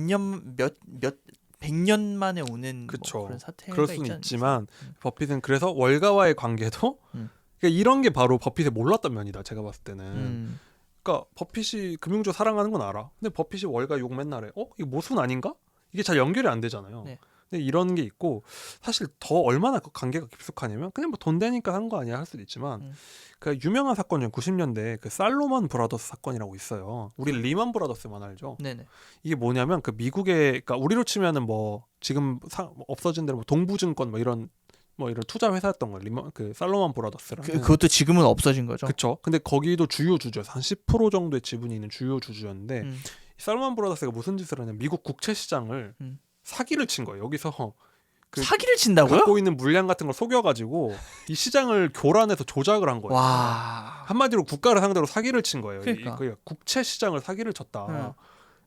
100년 만에 오는 뭐 그런 사태가 그럴 수는 있지만 버핏은 그래서 월가와의 관계도 그러니까 이런 게 바로 버핏의 몰랐던 면이다. 제가 봤을 때는. 그러니까 버핏이 금융주 사랑하는 건 알아. 근데 버핏이 월가 욕 맨날 해. 이거 모순 아닌가? 이게 잘 연결이 안 되잖아요. 네. 근데 이런 게 있고 사실 더 얼마나 그 관계가 깊숙하냐면 그냥 뭐 돈 되니까 한 거 아니야 할 수도 있지만 그 유명한 사건 중 90년대 그 살로몬 브라더스 사건이라고 있어요. 우리 리먼 브라더스만 알죠. 네네. 이게 뭐냐면 그 미국의 그러니까 우리로 치면은 뭐 지금 없어진 대로 뭐 동부증권 뭐 이런 투자 회사였던 거예요. 그 살로몬 브라더스라는. 그것도 지금은 없어진 거죠. 그렇죠. 근데 거기도 주요 주주였어. 한 10% 정도의 지분이 있는 주요 주주였는데 살로몬 브라더스가 무슨 짓을 하냐면 미국 국채 시장을 사기를 친 거예요. 여기서 사기를 친다고요? 갖고 있는 물량 같은 걸 속여가지고 이 시장을 교란해서 조작을 한 거예요. 와. 한마디로 국가를 상대로 사기를 친 거예요. 그러니까. 국채 시장을 사기를 쳤다.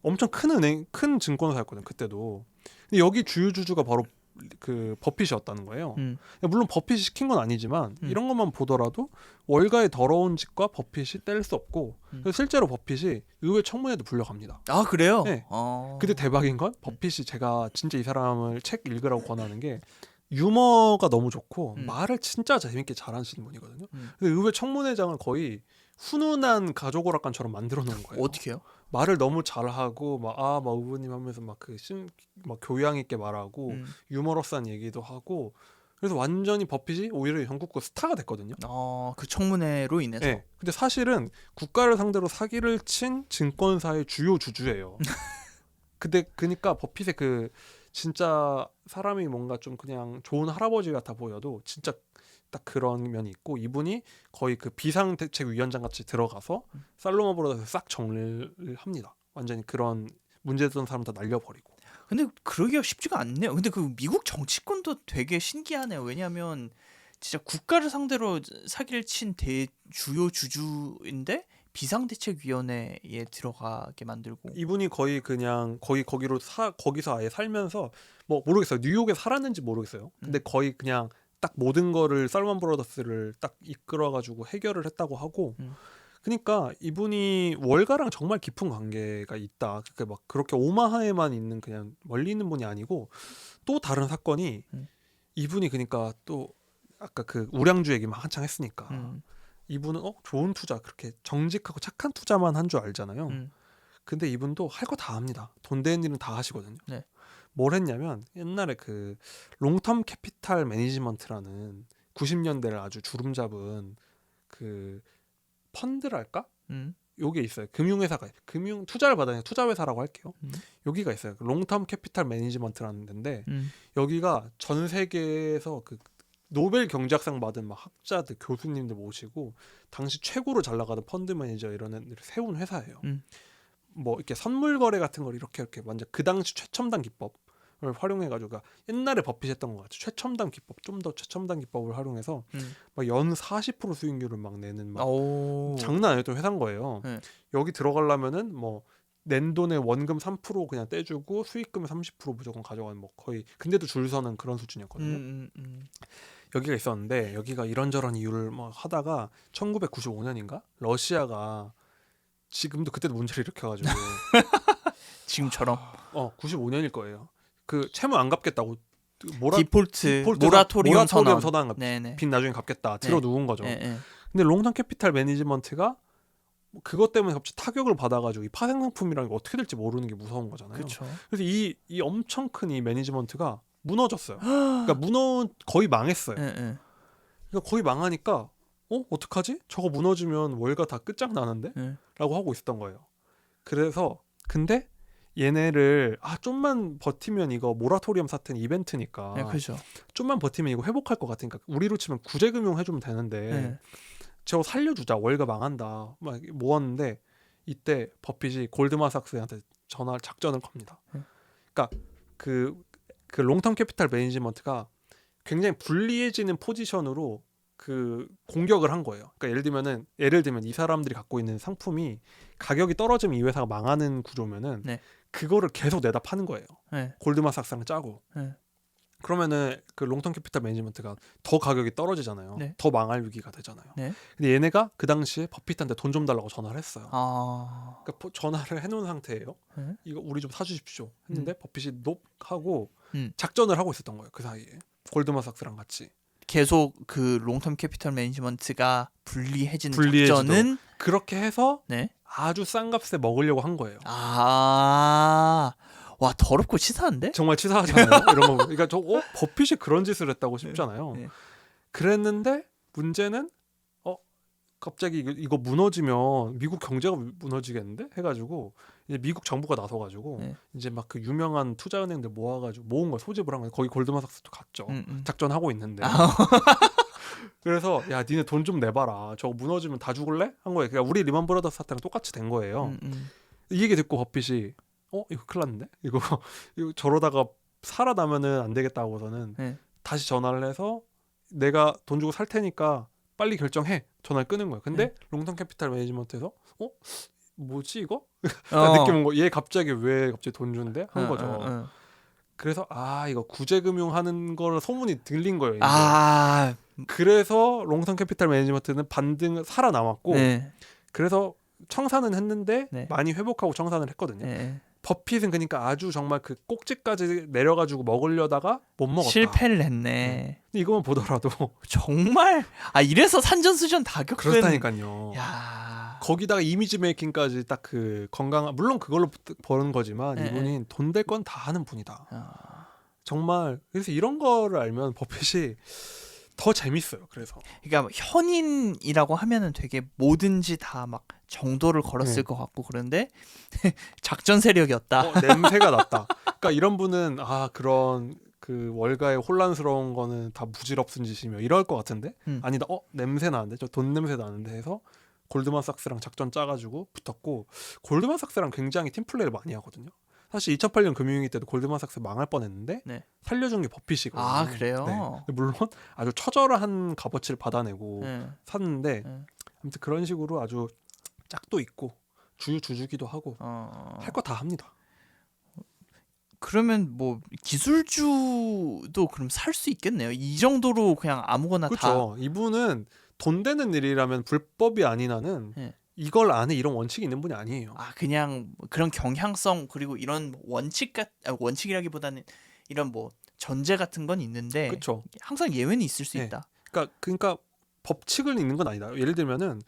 엄청 큰 증권사였거든 그때도. 근데 여기 주요 주주가 바로 그 버핏이었다는 거예요. 물론 버핏이 시킨 건 아니지만 이런 것만 보더라도 월가의 더러운 짓과 버핏이 뗄 수 없고 실제로 버핏이 의회 청문회도 불려갑니다. 아 그래요? 네. 근데 대박인 건 버핏이 제가 진짜 이 사람을 책 읽으라고 권하는 게 유머가 너무 좋고 말을 진짜 재밌게 잘하시는 분이거든요. 근데 의회 청문회장을 거의 훈훈한 가족 오락관처럼 만들어 놓은 거예요. 어떻게요? 말을 너무 잘하고 막 의원님 하면서 막 교양 있게 말하고 유머러스한 얘기도 하고 그래서 완전히 버핏이 오히려 영국구 스타가 됐거든요. 그 청문회로 인해서. 네. 근데 사실은 국가를 상대로 사기를 친 증권사의 주요 주주예요. 근데 그러니까 버핏의 그 진짜 사람이 뭔가 좀 그냥 좋은 할아버지 같아 보여도 진짜 딱 그런 면이 있고 이분이 거의 그 비상대책위원장 같이 들어가서 살로몬 브라더스 싹 정리를 합니다. 완전히 그런 문제되던 사람 다 날려버리고. 근데 그러기가 쉽지가 않네요. 근데 그 미국 정치권도 되게 신기하네요. 왜냐하면 진짜 국가를 상대로 사기를 친 주요 주주인데 비상대책위원회에 들어가게 만들고. 이분이 거의 그냥 거기서 아예 살면서 뭐 모르겠어요. 뉴욕에 살았는지 모르겠어요. 근데 거의 그냥 딱 모든 거를 살몬 브라더스를 딱 이끌어가지고 해결을 했다고 하고. 그러니까 이분이 월가랑 정말 깊은 관계가 있다. 그러니까 막 그렇게 오마하에만 있는 그냥 멀리 있는 분이 아니고 또 다른 사건이 이분이 그러니까 또 아까 그 우량주 얘기만 한창 했으니까 이분은 좋은 투자 그렇게 정직하고 착한 투자만 한 줄 알잖아요. 근데 이분도 할 거 다 합니다. 돈 되는 일은 다 하시거든요. 네. 뭘 했냐면 옛날에 그 롱텀 캐피탈 매니지먼트라는 90년대를 아주 주름잡은 그 펀드랄까? 요게 있어요. 금융회사가 투자를 받아야 투자회사라고 할게요. 여기가 있어요. 롱텀 캐피탈 매니지먼트라는 데인데 여기가 전 세계에서 그 노벨 경제학상 받은 막 학자들, 교수님들 모시고 당시 최고로 잘 나가던 펀드 매니저 이런 애들을 세운 회사예요. 뭐 이렇게 선물 거래 같은 걸 이렇게 완전 그 당시 최첨단 기법을 활용해가지고 그러니까 옛날에 버핏이 했던 것 같아요. 최첨단 기법, 좀 더 최첨단 기법을 활용해서 막 연 40% 수익률을 막 내는 막 장난 아니었던 회사인 거예요. 여기 들어가려면은 뭐 낸 돈의 원금 3% 그냥 떼주고 수익금의 30% 무조건 가져가는 뭐 거의 근데도 줄 서는 그런 수준이었거든요. 여기가 있었는데 여기가 이런저런 이유를 뭐 하다가 1995년인가 러시아가 지금도 그때도 문제를 일으켜가지고 지금처럼 95년일 거예요. 그 채무 안 갚겠다고 디폴트 모라토리움 선언. 빚 나중에 갚겠다 들어 누운 거죠. 네. 근데 롱텀 캐피탈 매니지먼트가 그것 때문에 갑자기 타격을 받아가지고 이 파생 상품이라는 게 어떻게 될지 모르는 게 무서운 거잖아요. 그쵸. 그래서 이 엄청 큰 이 매니지먼트가 무너졌어요. 그러니까 거의 망했어요. 그러니까 거의 망하니까 어떡하지? 저거 무너지면 월가 다 끝장나는데? 라고 하고 있었던 거예요. 그래서 근데 얘네를 좀만 버티면 이거 모라토리엄 사태는 이벤트니까 그렇죠. 좀만 버티면 이거 회복할 것 같으니까 우리로 치면 구제금융 해주면 되는데 저거 살려주자 월가 망한다 막 모았는데 이때 버핏이 골드만삭스한테 작전을 겁니다. 그러니까 그 롱텀 캐피탈 매니지먼트가 굉장히 불리해지는 포지션으로 그 공격을 한 거예요. 그러니까 예를 들면 이 사람들이 갖고 있는 상품이 가격이 떨어지면 이 회사가 망하는 구조면은 그거를 계속 내다 파는 거예요. 골드만삭스랑 짜고. 그러면은 그 롱텀 캐피탈 매니지먼트가 더 가격이 떨어지잖아요. 더 망할 위기가 되잖아요. 근데 얘네가 그 당시에 버핏한테 돈 좀 달라고 전화를 했어요. 그러니까 전화를 해놓은 상태예요. 이거 우리 좀 사주십시오. 했는데 버핏이 하고 작전을 하고 있었던 거예요. 그 사이에 골드만삭스랑 같이. 계속 그 롱텀 캐피탈 매니지먼트가 불리해지는 작전은 그렇게 해서 아주 싼 값에 먹으려고 한 거예요. 와 더럽고 치사한데? 정말 치사하잖아요. 이런 거. 그러니까 버핏이 그런 짓을 했다고 싶잖아요. 그랬는데 문제는 갑자기 이거 무너지면 미국 경제가 무너지겠는데? 해가지고 이제 미국 정부가 나서가지고 이제 막 그 유명한 투자은행들 모아가지고 모은 걸 소집을 한 거예요. 거기 골드만삭스도 갔죠. 작전하고 있는데. 그래서 야 니네 돈 좀 내봐라. 저거 무너지면 다 죽을래? 한 거예요. 그러니까 우리 리만 브라더스 사태랑 똑같이 된 거예요. 이 얘기 듣고 버핏이 이거 큰일 났는데? 이거 저러다가 살아나면은 안 되겠다고서는 다시 전화를 해서 내가 돈 주고 살 테니까 빨리 결정해. 전화를 끊은 거예요. 근데 롱텀 캐피탈 매니지먼트에서 뭐지 이거? 느낌 온 거. 얘 왜 갑자기 돈 준대? 한 거죠. 그래서 이거 구제금융 하는 걸 소문이 들린 거예요. 이제. 그래서 롱텀 캐피탈 매니지먼트는 반등 살아남았고 그래서 청산은 했는데 많이 회복하고 청산을 했거든요. 버핏은 그러니까 아주 정말 그 꼭지까지 내려가지고 먹으려다가 못 먹었다. 실패를 했네. 근데 이거만 보더라도 정말 이래서 산전수전 다 겪은. 그렇다니까요. 야. 거기다가 이미지 메이킹까지 딱 그 건강한 물론 그걸로 버는 거지만 네, 이분이 돈 될 건 다 하는 분이다. 아. 정말 그래서 이런 거를 알면 버핏이 더 재밌어요. 그래서 그러니까 현인이라고 하면은 되게 뭐든지 다 막 정도를 걸었을 네. 것 같고 그런데 작전 세력이었다. 냄새가 났다. 그러니까 이런 분은 그런 그 월가의 혼란스러운 거는 다 무지럽은 짓이며 이럴 것 같은데 아니다. 냄새 나는데 저 돈 냄새 나는데 해서 골드만삭스랑 작전 짜가지고 붙었고 골드만삭스랑 굉장히 팀플레이를 많이 하거든요. 사실 2008년 금융위기 때도 골드만삭스 망할 뻔했는데 네. 살려준 게 버핏이거든요. 아 그래요? 네. 물론 아주 처절한 값어치를 받아내고 네. 샀는데 네. 아무튼 그런 식으로 아주 짝도 있고 주주기도 하고 할 거 다 합니다. 그러면 뭐 기술주도 그럼 살 수 있겠네요. 이 정도로 그냥 아무거나 그렇죠. 이분은 돈 되는 일이라면 불법이 아닌 한은 네. 이걸 안에 이런 원칙이 있는 분이 아니에요. 그냥 그런 경향성 그리고 이런 원칙이라기보다는 이런 뭐 전제 같은 건 있는데 그렇죠. 항상 예외는 있을 수 네. 있다. 그러니까 법칙을 읽는 건 아니다. 예를 들면은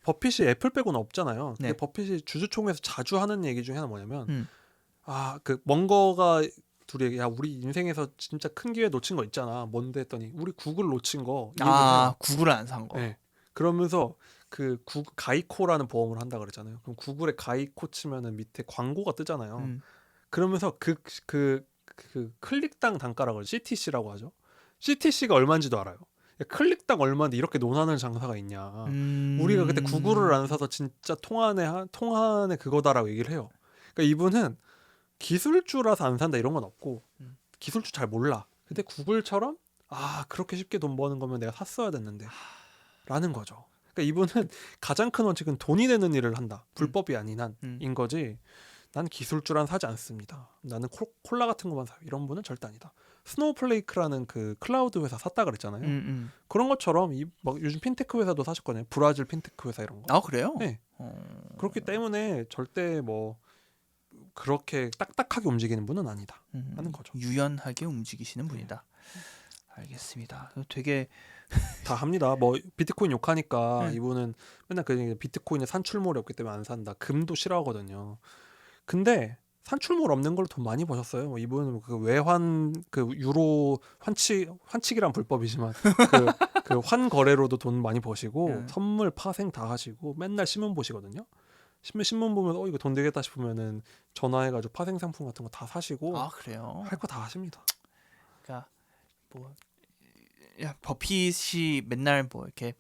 버핏이 애플 빼고는 없잖아요. 근데 네. 버핏이 주주총회에서 자주 하는 얘기 중에 하나 뭐냐면 그 멍거가 둘이 야 우리 인생에서 진짜 큰 기회 놓친 거 있잖아. 뭔데 했더니 우리 구글 놓친 거. 구글을 안 산 거. 네. 그러면서 그 가이코라는 보험을 한다 그랬잖아요. 그럼 구글에 가이코 치면은 밑에 광고가 뜨잖아요. 그러면서 그 클릭당 단가라고 하죠. CTC라고 하죠. CTC가 얼마인지도 알아요. 클릭당 얼마인데 이렇게 논하는 장사가 있냐. 우리가 그때 구글을 안 사서 진짜 통한의 그거다라고 얘기를 해요. 그러니까 이분은 기술주라서 안 산다 이런 건 없고 기술주 잘 몰라. 근데 구글처럼 그렇게 쉽게 돈 버는 거면 내가 샀어야 됐는데 라는 거죠. 그러니까 이분은 가장 큰 원칙은 돈이 되는 일을 한다. 불법이 아닌 한인 거지. 난 기술주란 사지 않습니다. 나는 콜라 같은 것만 사요. 이런 분은 절대 아니다. 스노우플레이크라는 그 클라우드 회사 샀다 그랬잖아요. 그런 것처럼 막 요즘 핀테크 회사도 사셨거든요. 브라질 핀테크 회사 이런 거. 그래요? 네. 그렇기 때문에 절대 뭐 그렇게 딱딱하게 움직이는 분은 아니다 하는 거죠. 유연하게 움직이시는 분이다. 알겠습니다. 되게 다 합니다. 뭐 비트코인 욕하니까 이분은 맨날 그 비트코인에 산출몰이 없기 때문에 안 산다. 금도 싫어하거든요. 근데 산출몰 없는 걸로 돈 많이 버셨어요. 뭐 이분은 그 외환 그 유로 환칙이란 불법이지만 그 환거래로도 돈 많이 버시고 선물 파생 다 하시고 맨날 신문 보시거든요. 신문 보면 이거 돈 되겠다 싶으면은 전화해가지고 파생 상품 같은 거 다 사시고 그래요? 할 거 다 하십니다. 그러니까 뭐 버핏이 맨날 뭐 이렇게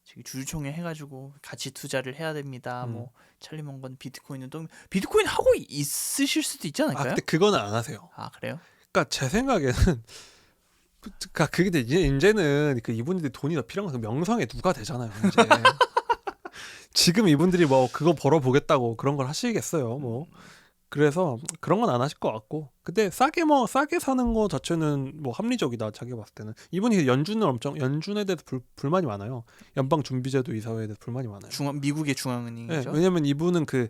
주주총회 해가지고 가치 투자를 해야 됩니다. 뭐 찰리 멍건 비트코인은 또 비트코인 하고 있으실 수도 있지 않을까요? 근데 그거는 안 하세요. 그래요? 그러니까 제 생각에는 그러니까 그게 이제는 그 이분들이 돈이 더 필요한 건 명성에 누가 되잖아요. 이제 지금 이분들이 뭐 그거 벌어보겠다고 그런 걸 하시겠어요. 뭐 그래서 그런 건 안 하실 것 같고 근데 싸게 사는 거 자체는 뭐 합리적이다. 자기가 봤을 때는 이분이 연준에 대해서 불만이 많아요. 연방준비제도 이사회에 대해서 불만이 많아요. 미국의 중앙은행이죠. 네, 왜냐면 이분은 그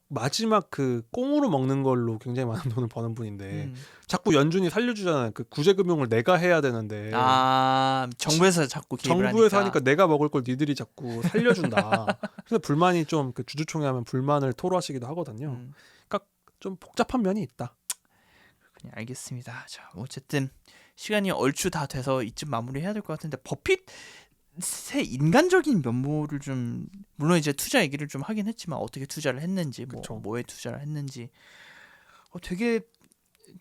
마지막 그 꽁으로 먹는 걸로 굉장히 많은 돈을 버는 분인데 자꾸 연준이 살려주잖아요. 그 구제금융을 내가 해야 되는데 정부에서 자꾸 개입을 정부에서 하니까 내가 먹을 걸 니들이 자꾸 살려준다. 그래서 불만이 좀 그 주주총회 하면 불만을 토로하시기도 하거든요. 그러니까 좀 복잡한 면이 있다. 그냥 알겠습니다. 자, 어쨌든 시간이 얼추 다 돼서 이쯤 마무리해야 될 것 같은데 버핏의 인간적인 면모를 좀 물론 이제 투자 얘기를 좀 하긴 했지만 어떻게 투자를 했는지 뭐에 투자를 했는지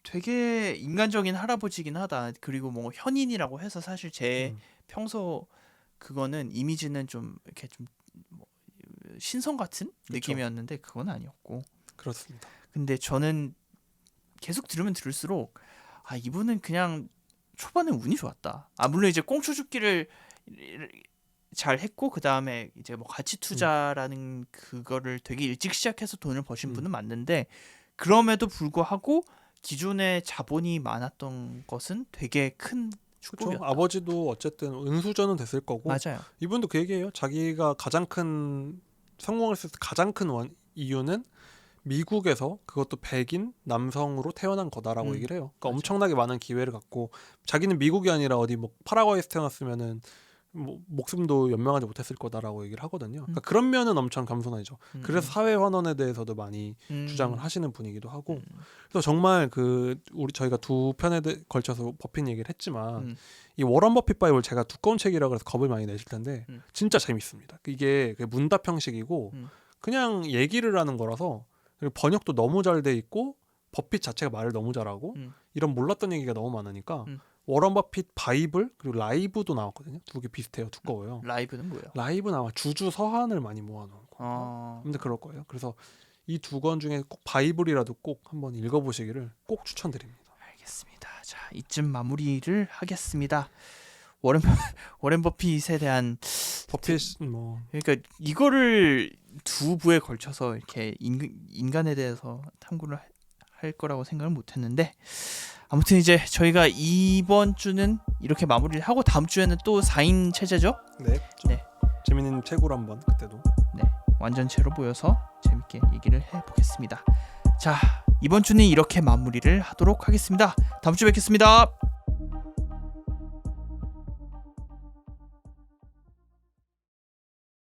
되게 인간적인 할아버지긴 하다. 그리고 뭐 현인이라고 해서 사실 제 평소 그거는 이미지는 좀 이렇게 좀 뭐 신성 같은 느낌이었는데 그건 아니었고 그렇습니다. 근데 저는 계속 들으면 들을수록 이분은 그냥 초반에 운이 좋았다. 물론 이제 꽁초 죽기를 잘 했고 그 다음에 이제 뭐 가치 투자라는 그거를 되게 일찍 시작해서 돈을 버신 분은 맞는데 그럼에도 불구하고 기존에 자본이 많았던 것은 되게 큰 축복이었다. 그렇죠. 아버지도 어쨌든 은수저는 됐을 거고 맞아요. 이분도 그 얘기예요. 자기가 가장 큰 성공했을 때 가장 큰 이유는 미국에서 그것도 백인 남성으로 태어난 거다라고 얘기를 해요. 그러니까 엄청나게 많은 기회를 갖고 자기는 미국이 아니라 어디 뭐 파라과이에서 태어났으면은 뭐 목숨도 연명하지 못했을 거다라고 얘기를 하거든요. 그러니까 그런 면은 엄청 겸손하죠. 그래서 사회 환원에 대해서도 많이 주장을 하시는 분이기도 하고. 그래서 정말 저희가 두 편에 걸쳐서 버핏 얘기를 했지만 이 워런 버핏 바이블 제가 두꺼운 책이라 그래서 겁을 많이 내실 텐데 진짜 재밌습니다. 이게 문답 형식이고 그냥 얘기를 하는 거라서 그리고 번역도 너무 잘 돼 있고 버핏 자체가 말을 너무 잘하고 이런 몰랐던 얘기가 너무 많으니까 워런 버핏 바이블 그리고 라이브도 나왔거든요. 두 개 비슷해요. 두꺼워요. 라이브는 뭐예요? 라이브는 아마 주주 서한을 많이 모아놓은 거. 근데 그럴 거예요. 그래서 이 두 권 중에 꼭 바이블이라도 꼭 한번 읽어보시기를 꼭 추천드립니다. 알겠습니다. 자, 이쯤 마무리를 하겠습니다. 워렌 버핏에 대한 버핏 뭐 그러니까 이거를 두 부에 걸쳐서 이렇게 인간에 대해서 탐구를 할 거라고 생각을 못했는데 아무튼 이제 저희가 이번 주는 이렇게 마무리를 하고 다음 주에는 또 4인 체제죠? 네. 네. 재밌는 책으로 한번 그때도 네. 완전체로 보여서 재밌게 얘기를 해보겠습니다. 자, 이번 주는 이렇게 마무리를 하도록 하겠습니다. 다음 주에 뵙겠습니다.